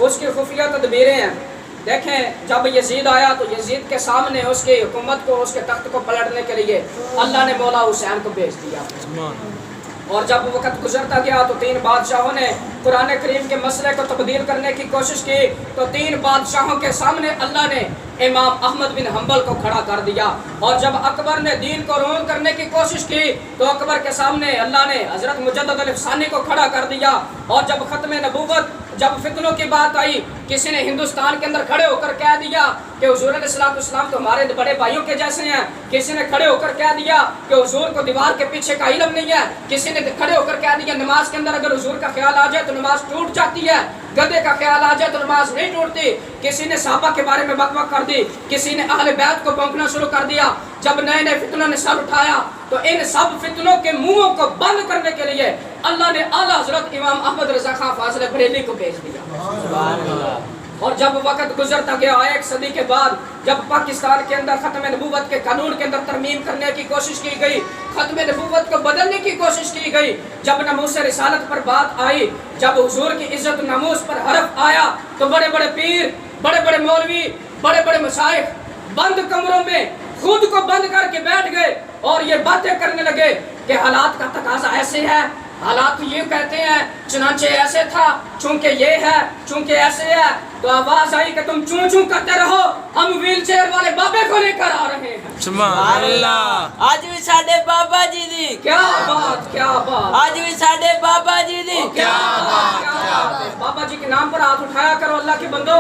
اس کی خفیہ تدبیریں ہیں. دیکھیں جب یزید آیا تو یزید کے سامنے اس کی حکومت کو اس کے تخت کو پلٹنے کے لیے اللہ نے مولا حسین کو بھیج دیا. اور جب وقت گزرتا گیا تو 3 بادشاہوں نے قرآن کریم کے مسئلے کو تبدیل کرنے کی کوشش کی تو 3 بادشاہوں کے سامنے اللہ نے امام احمد بن حنبل کو کھڑا کر دیا. اور جب اکبر نے دین کو رون کرنے کی کوشش کی تو اکبر کے سامنے اللہ نے حضرت مجدد الافسانی کو کھڑا کر دیا. اور جب ختم نبوت جب فتنوں کی بات آئی کسی نے ہندوستان کے اندر کھڑے ہو کر کہہ دیا کہ حضور علیہ السلام تو ہمارے بڑے بھائیوں کے جیسے ہیں. کسی نے کھڑے ہو کر کہہ دیا کہ حضور کو دیوار کے پیچھے کا علم نہیں ہے. کسی نے کھڑے ہو کر کہہ دیا نماز کے اندر اگر حضور کا خیال آ جائے تو نماز ٹوٹ جاتی ہے, گدھے کا خیال آ جائے تو نماز نہیں ٹوٹتی. کسی نے صحابہ کے بارے میں بکواس کر دی, کسی نے اہل بیت کو بھونکنا شروع کر دیا. جب نئے نئے فتنوں نے سر اٹھایا تو ان سب فتنوں کے منہوں کو بند کرنے کے لیے اللہ نے اعلیٰ حضرت امام احمد رضا خان فاضل بریلوی کو بھیج دیا. سبحان اللہ. اور جب وقت گزرتا گیا 1 صدی کے بعد جب پاکستان کے اندر ختم نبوت کے قانون کے اندر ترمیم کرنے کی کوشش کی گئی, ختم نبوت کو بدلنے کی کوشش کی گئی, جب ناموس رسالت پر بات آئی, جب حضور کی عزت ناموس پر حرف آیا تو بڑے بڑے پیر, بڑے بڑے مولوی, بڑے بڑے مشائخ بند کمروں میں خود کو بند کر کے بیٹھ گئے اور یہ باتیں کرنے لگے کہ حالات کا تقاضا ایسے ہے, حالات یہ کہتے ہیں, چنانچہ ایسے تھا, چونکہ یہ ہے, چونکہ ایسے ہے. تو آواز آئی کہ تم چوں چوں کرتے رہو, ہم ویل چیئر والے بابے کو لے کر آ رہے ہیں. سبحان اللہ. آج بھی ساڈے بابا جی دی کیا بات, کیا بات, آج بھی ساڈے بابا جی دی کیا بات, کیا بات. بابا جی کے نام پر ہاتھ اٹھایا کرو اللہ کے بندو.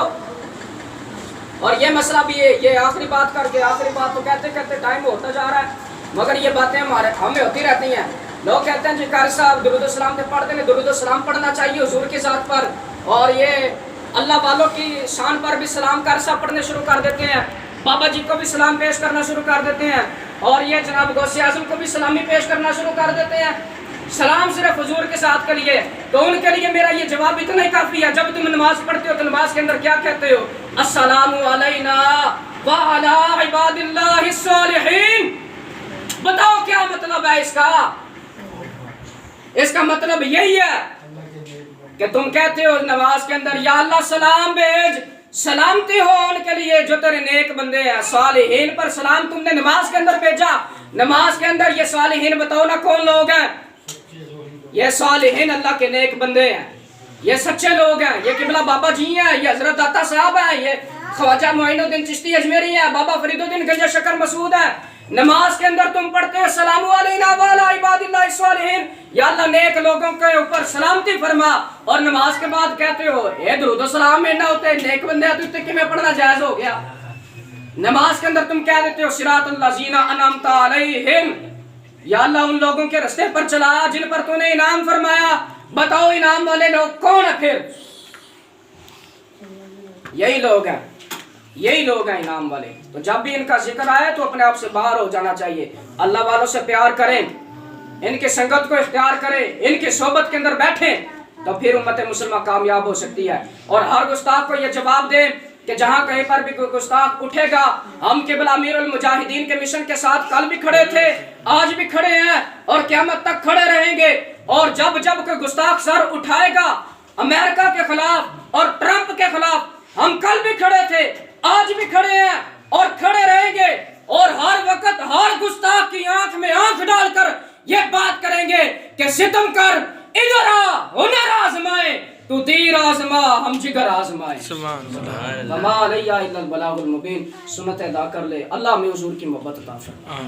اور یہ مسئلہ بھی ہے, یہ آخری بات کر کے, آخری بات تو کہتے کہتے ٹائم ہوتا جا رہا ہے مگر یہ باتیں ہمیں ہوتی رہتی ہیں. لوگ کہتے ہیں جی قاری صاحب درود السلام سے پڑھتے ہیں, درود السلام پڑھنا چاہیے حضور کی ذات پر, اور یہ اللہ والوں کی شان پر بھی سلام قاری صاحب پڑھنے شروع کر دیتے ہیں, بابا جی کو بھی سلام پیش کرنا شروع کر دیتے ہیں, اور یہ جناب غوث اعظم کو بھی سلامی پیش کرنا شروع کر دیتے ہیں. سلام صرف حضور کے ساتھ کے لیے, تو ان کے لیے میرا یہ جواب اتنا ہی کافی ہے. جب تم نماز پڑھتے ہو تو نماز کے اندر کیا کہتے ہو؟ السلام علینا وعلی عباد اللہ الصالحین. بتاؤ کیا مطلب ہے اس کا؟ اس کا مطلب یہی ہے کہ تم کہتے ہو نماز کے اندر یا اللہ سلام بھیج, سلامتی ہو ان کے لیے جو تیرے نیک بندے ہیں. صالحین پر سلام تم نے نماز کے اندر بھیجا. نماز کے اندر یہ صالحین بتاؤ نا کون لوگ ہیں؟ یہ صالحین اللہ کے نیک بندے ہیں, یہ سچے لوگ ہیں. یہ قبلہ بابا جی ہیں, یہ حضرت داتا صاحب ہیں, یہ خواجہ معین الدین چشتی اجمیری ہیں, بابا فرید الدین گنج شکر مسعود ہیں. نماز کے اندر تم پڑھتے ہو سلام علینا وعلی عباد اللہ الصالحین, یا اللہ نیک لوگوں کے اوپر سلامتی فرما, اور نماز کے بعد کہتے ہو اے درود و سلام میں نہ ہوتے نیک بندے تو اتنے میں پڑھنا جائز ہو گیا. نماز کے اندر تم کہہ دیتے ہو صراط الذین انعمت علیہم, یا اللہ ان لوگوں کے راستے پر چلا جن پر تو نے انعام فرمایا. بتاؤ انعام والے لوگ کون ہیں پھر؟ یہی لوگ ہیں, یہی لوگ ہیں انعام والے. تو جب بھی ان کا ذکر آئے تو اپنے آپ سے باہر ہو جانا چاہیے. اللہ والوں سے پیار کریں, ان کی سنگت کو اختیار کریں, ان کی صحبت کے اندر بیٹھیں, تو پھر امت مسلمہ کامیاب ہو سکتی ہے. اور ہر گستاخ کو یہ جواب دیں کہ جہاں کہیں پر بھی کوئی گستاخ اٹھے گا, ہم قبلہ امیر المجاہدین کے مشن کے ساتھ کل بھی کھڑے تھے, آج بھی کھڑے ہیں اور قیامت تک کھڑے رہیں گے. اور جب جب کوئی گستاخ سر اٹھائے گا امریکہ کے خلاف اور ٹرمپ کے خلاف, ہم کل بھی کھڑے تھے, آج بھی کھڑے ہیں اور کھڑے رہیں گے. اور ہر وقت ہر گستاخ کی آنکھ میں آنکھ ڈال کر یہ بات کریں گے کہ ستم کر ادھر آ, ہنر آزمائے, تو تیر آزما ہم جگر آزمائے. وما علیہ الا البلاغ المبین. سنت ادا کر لے, اللہ ہمیں حضور کی محبت عطا فرمائے.